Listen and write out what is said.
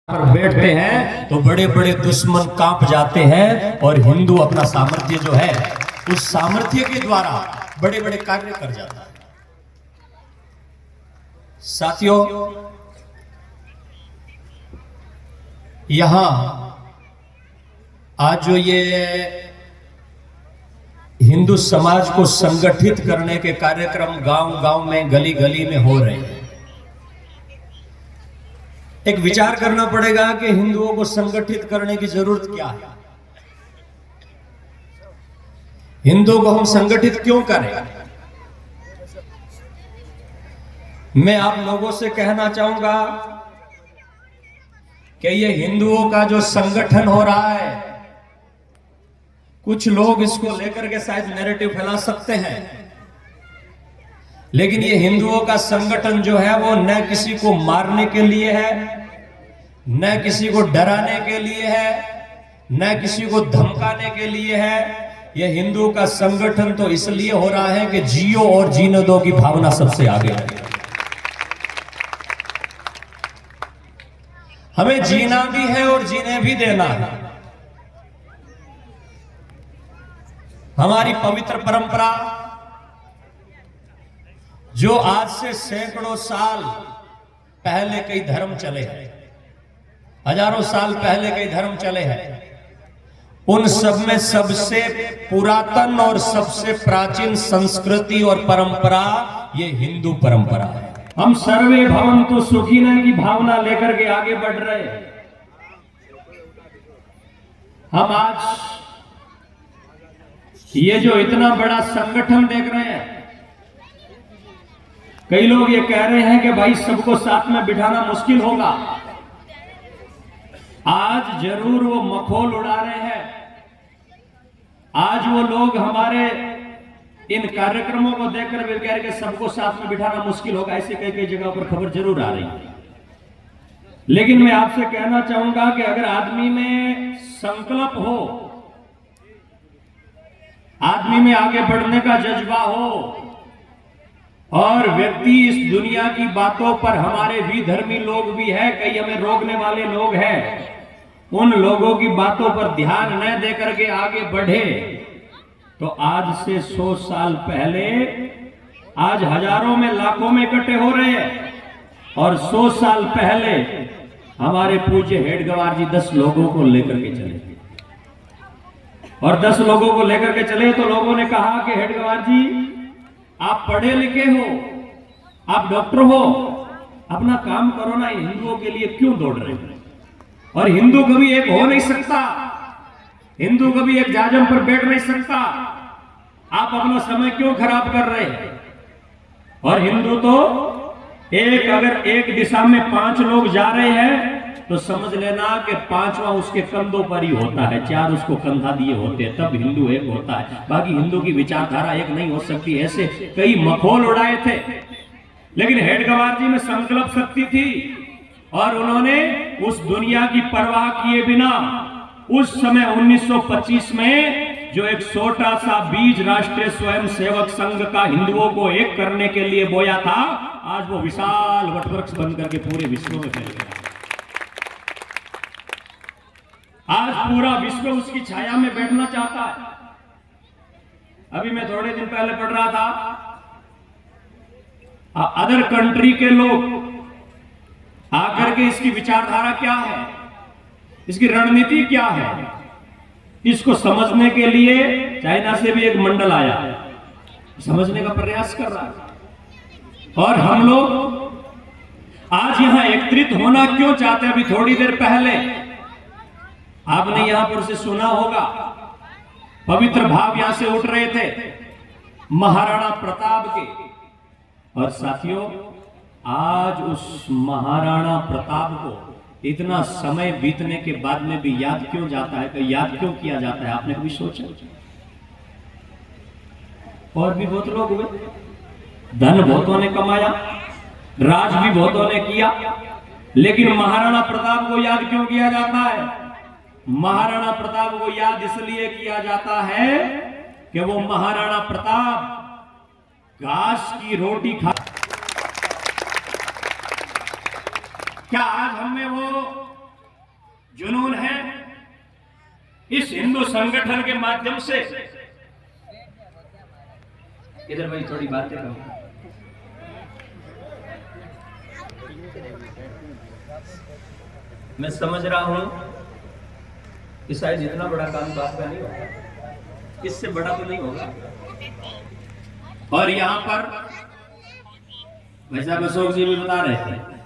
पर बैठते हैं तो बड़े बड़े दुश्मन कांप जाते हैं और हिंदू अपना सामर्थ्य जो है उस सामर्थ्य के द्वारा बड़े बड़े कार्य कर जाता है। साथियों, यहां आज जो ये हिंदू समाज को संगठित करने के कार्यक्रम गांव गांव में गली गली में हो रहे हैं, एक विचार करना पड़ेगा कि हिंदुओं को संगठित करने की जरूरत क्या है। हिंदुओं को हम संगठित क्यों करें? मैं आप लोगों से कहना चाहूंगा कि ये हिंदुओं का जो संगठन हो रहा है, कुछ लोग इसको लेकर के शायद नैरेटिव फैला सकते हैं, लेकिन ये हिंदुओं का संगठन जो है वो न किसी को मारने के लिए है, न किसी को डराने के लिए है, न किसी को धमकाने के लिए है। ये हिंदुओं का संगठन तो इसलिए हो रहा है कि जियो और जीने दो की भावना सबसे आगे है। हमें जीना भी है और जीने भी देना है। हमारी पवित्र परंपरा जो आज से सैकड़ों साल पहले कई धर्म चले हैं, हजारों साल पहले कई धर्म चले हैं, उन सब में सबसे पुरातन और सबसे प्राचीन संस्कृति और परंपरा ये हिंदू परंपरा है। हम सर्वे भवन्तु सुखिनः की भावना लेकर के आगे बढ़ रहे हैं। हम आज ये जो इतना बड़ा संगठन देख रहे हैं, कई लोग ये कह रहे हैं कि भाई सबको साथ में बिठाना मुश्किल होगा। आज जरूर वो मखौल उड़ा रहे हैं। आज वो लोग हमारे इन कार्यक्रमों को देखकर भी कह रहे हैं कि सबको साथ में बिठाना मुश्किल होगा। ऐसे कई कई जगह पर खबर जरूर आ रही है। लेकिन मैं आपसे कहना चाहूंगा कि अगर आदमी में संकल्प हो, आदमी में आगे बढ़ने का जज्बा हो और व्यक्ति इस दुनिया की बातों पर, हमारे विधर्मी लोग भी है, कई हमें रोकने वाले लोग हैं, उन लोगों की बातों पर ध्यान न देकर के आगे बढ़े तो आज से 100 साल पहले आज हजारों में लाखों में इकट्ठे हो रहे हैं, और 100 साल पहले हमारे पूज्य हेडगेवार जी 10 लोगों को लेकर के चले, और 10 लोगों को लेकर के चले तो लोगों ने कहा कि हेडगेवार जी आप पढ़े लिखे हो, आप डॉक्टर हो, अपना काम करो ना, हिंदुओं के लिए क्यों दौड़ रहे हो? और हिंदू कभी एक हो नहीं सकता, हिंदू कभी एक जाजम पर बैठ नहीं सकता, आप अपना समय क्यों खराब कर रहे हैं? और हिंदू तो अगर एक दिशा में 5 लोग जा रहे हैं तो समझ लेना कि 5वां उसके कंधों पर ही होता है, 4 उसको कंधा दिए होते हैं, तब हिंदू एक होता है। बाकी हिंदू की विचारधारा एक नहीं हो सकती। ऐसे कई मखौल उड़ाए थे, लेकिन हेडगेवार जी में संकल्प शक्ति थी और उन्होंने उस दुनिया की परवाह किए बिना उस समय 1925 में जो एक छोटा सा बीज राष्ट्रीय स्वयंसेवक संघ का हिंदुओं को एक करने के लिए बोया था, आज वो विशाल वटवृक्ष बनकर के पूरे विश्व में फैल गया। आज पूरा विश्व उसकी छाया में बैठना चाहता है। अभी मैं थोड़े दिन पहले पढ़ रहा था, अदर कंट्री के लोग आकर के इसकी विचारधारा क्या है, इसकी रणनीति क्या है, इसको समझने के लिए चाइना से भी एक मंडल आया, समझने का प्रयास कर रहा है। और हम लोग आज यहां एकत्रित होना क्यों चाहते हैं? अभी थोड़ी देर पहले आपने यहां पर से सुना होगा, पवित्र भाव यहां से उठ रहे थे महाराणा प्रताप के। और साथियों, आज उस महाराणा प्रताप को इतना समय बीतने के बाद में भी याद क्यों जाता है, याद क्यों किया जाता है? आपने कभी सोचा? और भी बहुत लोग हुए, धन बहुतों ने कमाया, राज भी बहुतों ने किया, लेकिन महाराणा प्रताप को याद क्यों किया जाता है? महाराणा प्रताप को याद इसलिए किया जाता है कि वो महाराणा प्रताप घास की रोटी खा। क्या आज हमें वो इस हिंदू संगठन के माध्यम से, इधर भाई थोड़ी बातें करूं, मैं समझ रहा हूं कि शायद इतना बड़ा काम बात का नहीं होगा, इससे बड़ा तो नहीं होगा। और यहां पर भाई साहब अशोक जी भी बता रहे थे